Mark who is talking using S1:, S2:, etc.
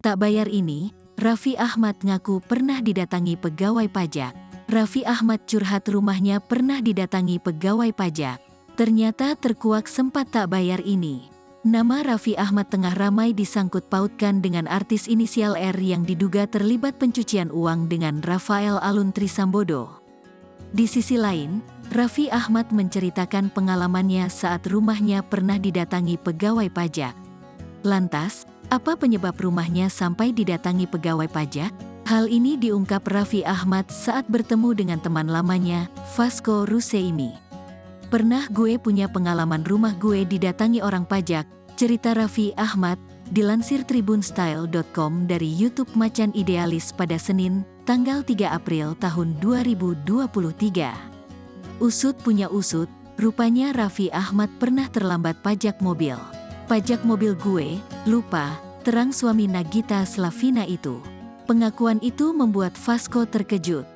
S1: Tak bayar ini, Raffi Ahmad ngaku pernah didatangi pegawai pajak. Raffi Ahmad curhat rumahnya pernah didatangi pegawai pajak. Ternyata terkuak sempat tak bayar ini. Nama Raffi Ahmad tengah ramai disangkut pautkan dengan artis inisial R yang diduga terlibat pencucian uang dengan Rafael Alun Trisambodo. Di sisi lain, Raffi Ahmad menceritakan pengalamannya saat rumahnya pernah didatangi pegawai pajak. Lantas, apa penyebab rumahnya sampai didatangi pegawai pajak? Hal ini diungkap Raffi Ahmad saat bertemu dengan teman lamanya, Vasco Russeimi. Pernah gue punya pengalaman rumah gue didatangi orang pajak, cerita Raffi Ahmad, dilansir tribunstyle.com dari YouTube Macan Idealis pada Senin, tanggal 3 April tahun 2023. Usut punya usut, rupanya Raffi Ahmad pernah terlambat pajak mobil. Pajak mobil gue, lupa, terang suami Nagita Slavina itu. Pengakuan itu membuat Vasco terkejut.